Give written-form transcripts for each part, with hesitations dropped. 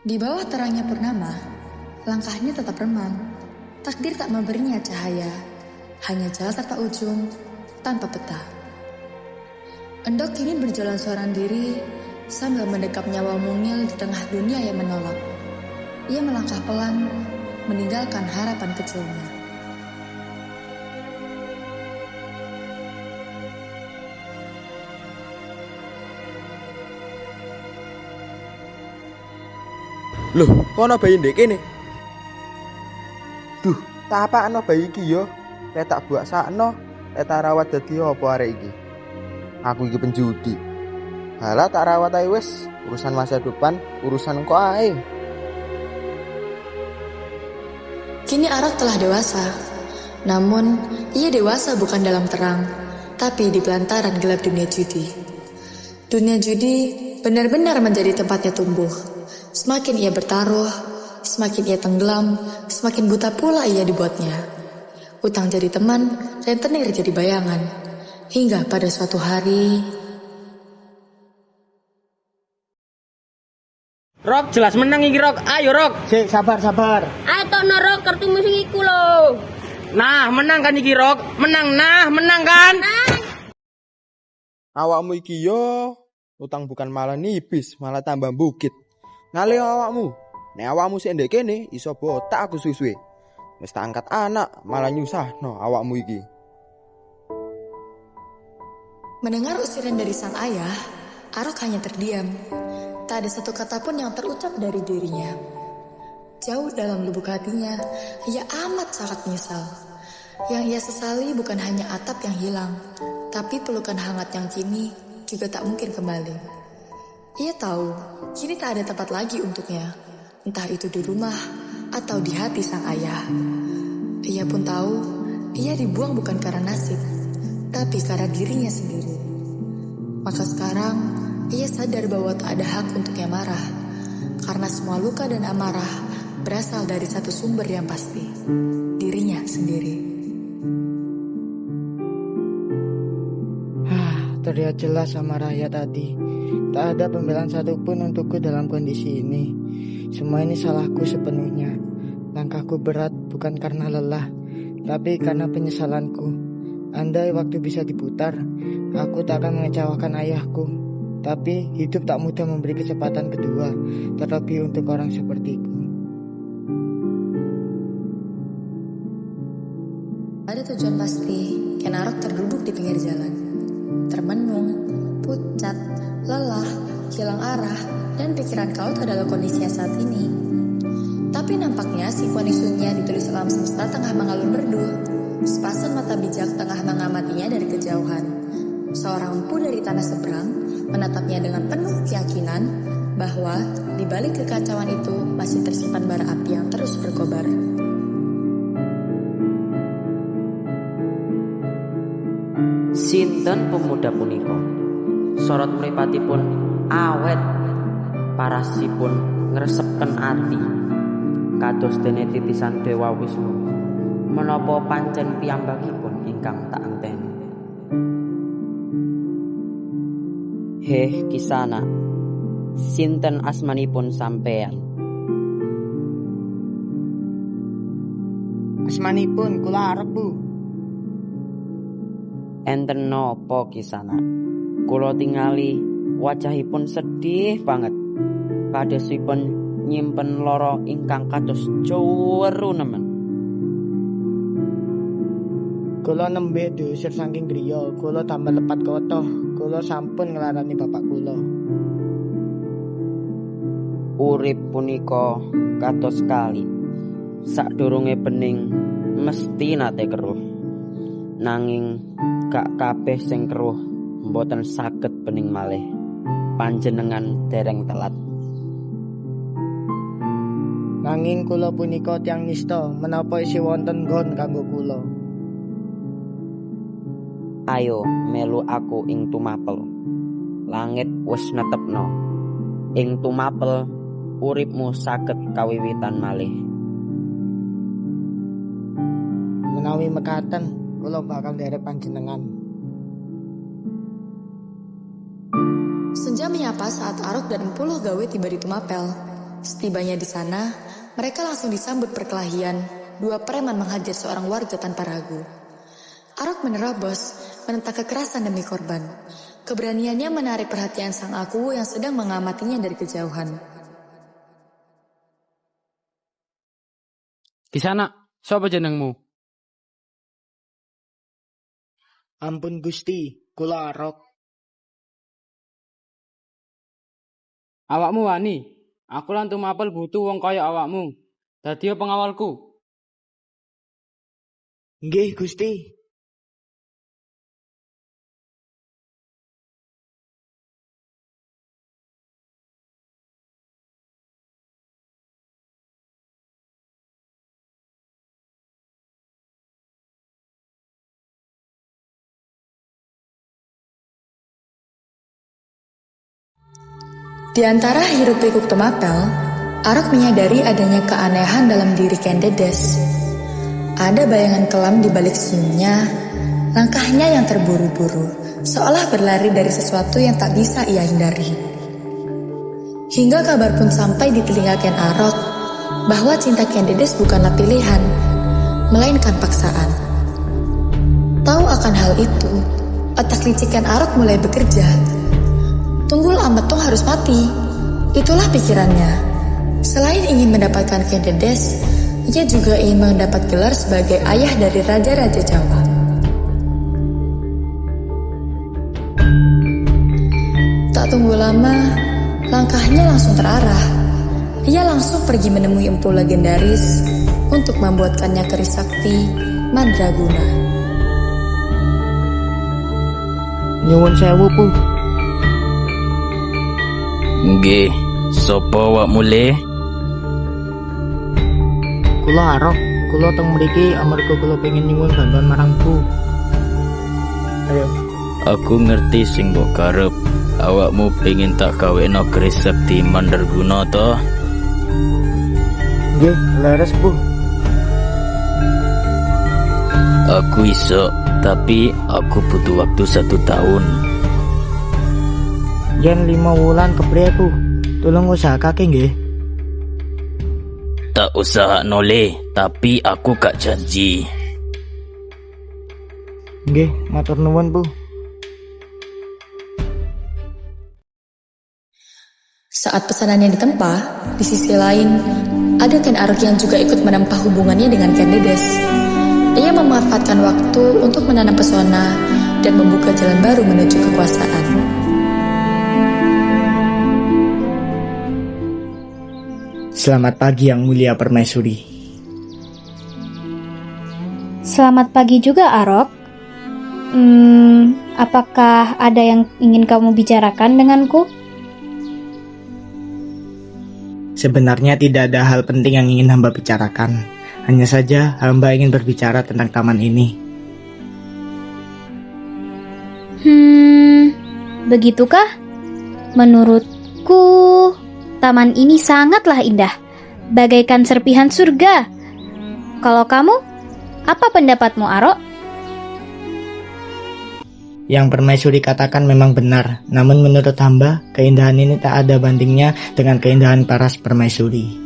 Di bawah terangnya purnama, langkahnya tetap remang. Takdir tak memberinya cahaya, hanya jalan tanpa ujung, tanpa peta. Endok kini berjalan seorang diri sambil mendekap nyawa mungil di tengah dunia yang menolak. Ia melangkah pelan, meninggalkan harapan kecilnya. Loh, kok ana bayi ndek kene? Duh, tak apakno bayi iki yo? Lek tak buak sakno, lek tak rawat dadi apa arek iki? Aku iki penjudi. Halah tak rawat ae wis, urusan masa depan, urusan kok ae. Kini Arok telah dewasa, namun ia dewasa bukan dalam terang, tapi di pelantaran gelap dunia judi. Dunia judi benar-benar menjadi tempatnya tumbuh. Semakin ia bertaruh, semakin ia tenggelam, semakin buta pula ia dibuatnya. Utang jadi teman, rentenir jadi bayangan. Hingga pada suatu hari... Rok, jelas menang iki Rok. Ayo Rok. Sik, sabar. Ayo tokno Rok, kartu musik iku lho. Nah, menang kan iki Rok. Menang kan? Awakmu iki yo utang bukan malah nipis, malah tambah bukit. Ngale awakmu. Nek awakmu sik ndek kene iso botak aku suwe-suwe. Wis tak angkat anak, malah nyusahno awakmu iki. Mendengar usiran dari sang ayah, Arok hanya terdiam. Tak ada satu kata pun yang terucap dari dirinya. Jauh dalam lubuk hatinya, ia amat sangat menyesal. Yang ia sesali bukan hanya atap yang hilang, tapi pelukan hangat yang kini juga tak mungkin kembali. Ia tahu, kini tak ada tempat lagi untuknya, entah itu di rumah atau di hati sang ayah. Ia pun tahu, ia dibuang bukan karena nasib, tapi karena dirinya sendiri. Maka sekarang, ia sadar bahwa tak ada hak untuknya marah, karena semua luka dan amarah berasal dari satu sumber yang pasti, dirinya sendiri. Terlihat jelas sama Raya tadi. Tak ada pembelaan satupun untukku dalam kondisi ini. Semua ini salahku sepenuhnya. Langkahku berat bukan karena lelah, tapi karena penyesalanku. Andai waktu bisa diputar, aku tak akan mengecewakan ayahku. Tapi hidup tak mudah memberi kesempatan kedua, terlebih untuk orang sepertiku. Ada tujuan pasti, Ken Arok terduduk di pinggir jalan. Termenung, pucat, lelah, hilang arah, dan pikiran kaut adalah kondisinya saat ini. Tapi nampaknya simfoni sunyi ditulis alam semesta tengah mengalun merdu. Sepasang mata bijak tengah mengamatinya dari kejauhan. Seorang empu dari tanah seberang menatapnya dengan penuh keyakinan bahwa di balik kekacauan itu masih tersimpan bara api yang terus berkobar. Sinten pemuda punika, sorot mripatipun awet, parasipun ngresepken ati, kados dene titisan Dewa Wisnu, menapa pancen piyambakipun ingkang tak enteni. Heh Kisana, sinten asmanipun sampeyan? Asmanipun kula arep, Bu. Enten napa Kisana? Kula tingali wajahipun sedih banget. Kadosipun nyimpen lara ingkang kados jeweru nemen. Kula nembe diusir saking griya, kula tambah lepat kotoh. Kula sampun nglarani bapak kula. Urip punika kados kali. Sadurunge bening mesti nate keruh. Nanging gak kabeh sing keruh mboten saged bening malih. Panjenengan dereng telat. Nanging kula punika tiyang nista menapa isih wonten nggon kanggo kula. Ayo melu aku ing tumapel. Langit wis netepno. Ing tumapel uripmu saged kawiwitan malih. Menawi mekaten kula bakal nderek panjenengan. Senja menyapa saat Arok dan 10 gawe tiba di Tumapel. Setibanya di sana, mereka langsung disambut perkelahian. Dua preman menghajar seorang warga tanpa ragu. Arok menerobos, menentang kekerasan demi korban. Keberaniannya menarik perhatian sang aku yang sedang mengamatinya dari kejauhan. Di sana, sapa jenengmu? Ampun Gusti, kula Arok. Awakmu wani. Aku lan tumapel butuh wong kaya awakmu. Dadi pengawalku. Nggih Gusti. Di antara hiruk pikuk Tumapel, Arok menyadari adanya keanehan dalam diri Ken Dedes. Ada bayangan kelam di balik senyumnya, langkahnya yang terburu-buru, seolah berlari dari sesuatu yang tak bisa ia hindari. Hingga kabar pun sampai di telinga Ken Arok bahwa cinta Ken Dedes bukanlah pilihan, melainkan paksaan. Tahu akan hal itu, otak licik Ken Arok mulai bekerja. Tunggul Ambetung harus mati. Itulah pikirannya. Selain ingin mendapatkan Ken Dedes, ia juga ingin mendapat gelar sebagai ayah dari Raja-Raja Jawa. Tak tunggu lama, langkahnya langsung terarah. Ia langsung pergi menemui empu legendaris untuk membuatkannya keris sakti Mandraguna. Nyuwun sewu Pu. Nggih, sapa awakmu le? Kula Arok, kula teng mriki amarga kula pengin nyuwun bantuan marang Pu. Ayo. Aku ngerti sing mbok karep. Awakmu pengen tak gawekno keris sakti Mandraguna to? Nggih, leres Pu. Aku iso, tapi aku butuh waktu 1 tahun. Yen 5 wulan kepriye Pu? Tolong usahakake nggih. Tak usah nole, tapi aku gak janji. Nggih, matur nuwun Pu. Saat pesanannya ditempa, di sisi lain, ada Ken Arok yang juga ikut menempa hubungannya dengan Ken Dedes. Ia memanfaatkan waktu untuk menanam pesona dan membuka jalan baru menuju kekuasaan. Selamat pagi Yang Mulia Permaisuri. Selamat pagi juga, Arok. Apakah ada yang ingin kamu bicarakan denganku? Sebenarnya tidak ada hal penting yang ingin hamba bicarakan. Hanya saja hamba ingin berbicara tentang taman ini. Begitukah? Menurutku, taman ini sangatlah indah, bagaikan serpihan surga. Kalau kamu, apa pendapatmu, Arok? Yang Permaisuri katakan memang benar, namun menurut hamba, keindahan ini tak ada bandingnya dengan keindahan para permaisuri.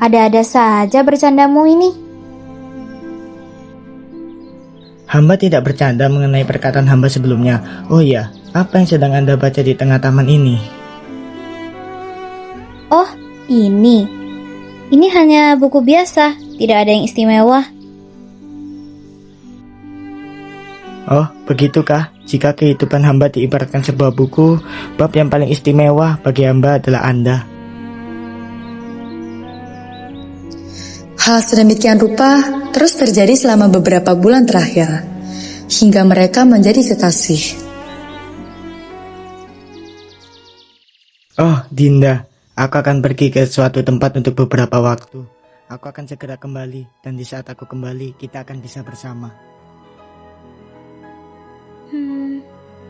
Ada-ada saja bercandamu ini. Hamba tidak bercanda mengenai perkataan hamba sebelumnya. Oh iya, apa yang sedang Anda baca di tengah taman ini? Oh, ini. Ini hanya buku biasa, tidak ada yang istimewa. Oh, begitukah? Jika kehidupan hamba diibaratkan sebuah buku, bab yang paling istimewa bagi hamba adalah Anda. Hal sedemikian rupa terus terjadi selama beberapa bulan terakhir, hingga mereka menjadi kekasih. Oh, Dinda, aku akan pergi ke suatu tempat untuk beberapa waktu. Aku akan segera kembali, dan di saat aku kembali, kita akan bisa bersama.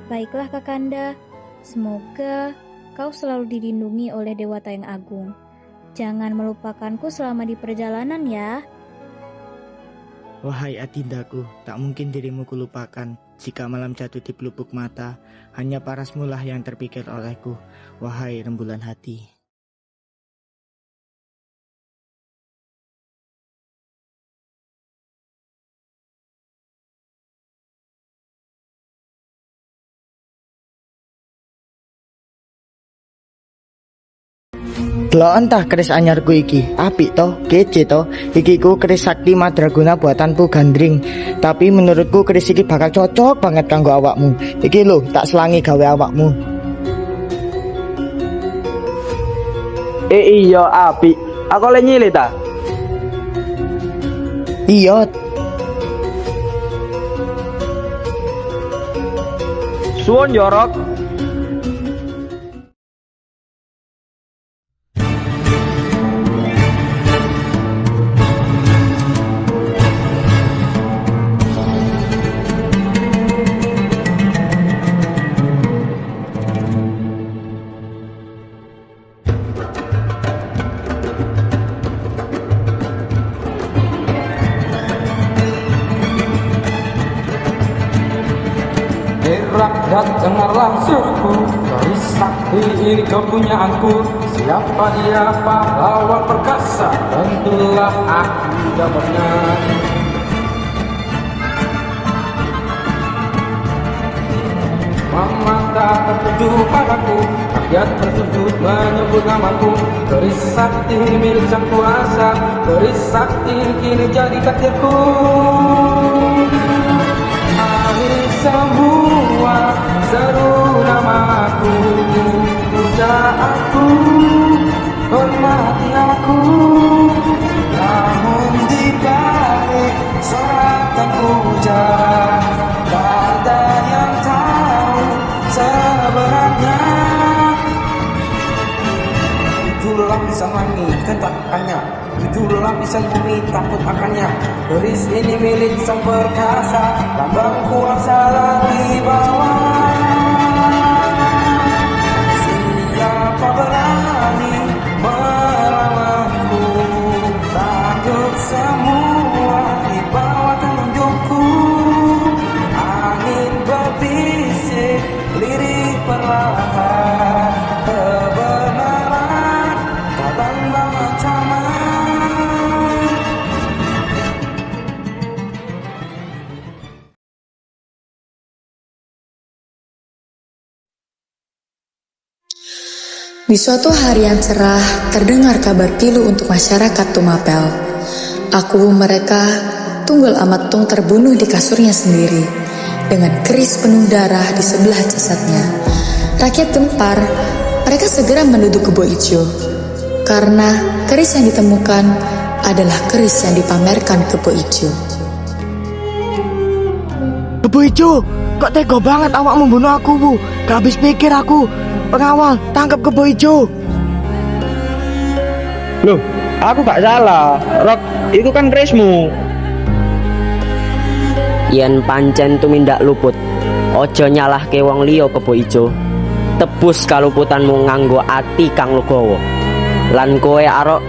Baiklah Kakanda. Semoga kau selalu dilindungi oleh Dewata yang Agung. Jangan melupakanku selama di perjalanan ya. Wahai Adindaku, tak mungkin dirimu kulupakan. Jika malam jatuh di pelupuk mata, hanya parasmu lah yang terpikir olehku, wahai rembulan hati. Delok entah keris anyarku iki, apik to, kece to. Iki ku keris sakti madraguna buatanku Gandring. Tapi menurutku keris iki bakal cocok banget kanggo awakmu. Iki lho, tak selangi gawe awakmu. Iya apik. Aku le nyile ta. Iya, Suwon jorok. Rakyat dengarlah suku, garis sakti ini kepunyaanku. Siapa dia pahlawan perkasa, tentulah aku dapatnya. Mata tertuju padaku, rakyat bersujud menyebut namaku. Keris sakti milik sang kuasa, keris sakti kini jadi takdirku. Akhir semua seru namaku, puja aku, hormati aku. Namun di balik sorak dan puja, tak ada yang tahu sebenarnya. Tujuh lapisan langit kentakannya, tujuh lapisan bumi takut akannya. Keris ini milik sang perkasa, lambang kuasa lagi bawah. Siapa berani melawanku? Takut semua di bawah telunjukku. Angin berbisik, lirik perlahan, kebenaran datang berancaman. Di suatu hari yang cerah, terdengar kabar pilu untuk masyarakat Tumapel. Mereka, Tunggul Amat Tung terbunuh di kasurnya sendiri, dengan keris penuh darah di sebelah jasadnya. Rakyat gempar, mereka segera menuduh Kebo Ijo, karena keris yang ditemukan adalah keris yang dipamerkan Kebo Ijo. Kebo Ijo, kok tega banget awak membunuh aku, Bu? Gak habis pikir aku. Pengawal, tangkap Kebo Ijo. Loh, aku gak salah. Rok, itu kan kerismu. Yen pancen tumindak luput, ojo nyalahke wong liya Kebo Ijo. Tebus kaluputanmu nganggo ati kang legawa. Lan kowe arok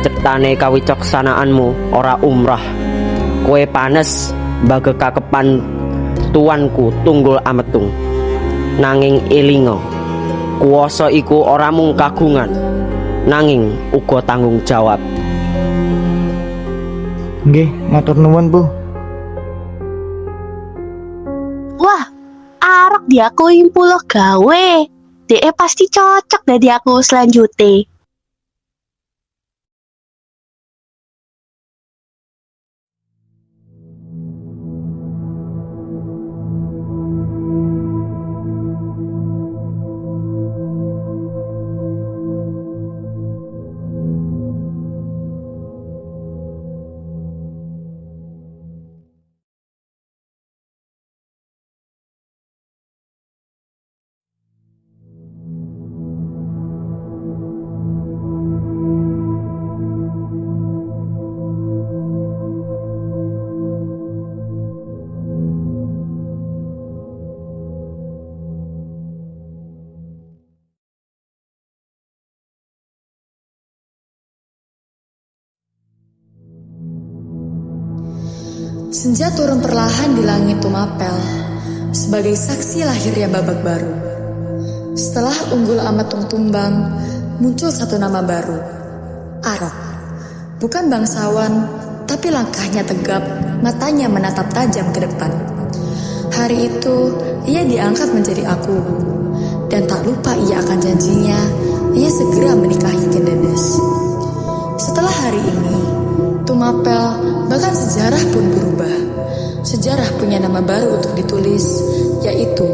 cetane kawicaksanaanmu ora umrah. Kowe panes mbage kakepan tuanku Tunggul Ametung. Nanging elinga, kuwasa iku ora mung kagungan, nanging uga tanggung jawab. Nggih, matur nuwun, Bu. Wah, arek diakui pulo gawe. Dek pasti cocok dadi aku selanjutnya. Senja turun perlahan di langit Tumapel. sebagai saksi lahirnya babak baru. Setelah Unggul Amat tumbang, muncul satu nama baru, Arok. Bukan bangsawan, tapi langkahnya tegap, matanya menatap tajam ke depan. Hari itu, ia diangkat menjadi aku. Dan tak lupa ia akan janjinya, ia segera menikahi Kendedes. Setelah hari ini, Tumapel, bahkan sejarah pun berubah. Sejarah punya nama baru untuk ditulis, yaitu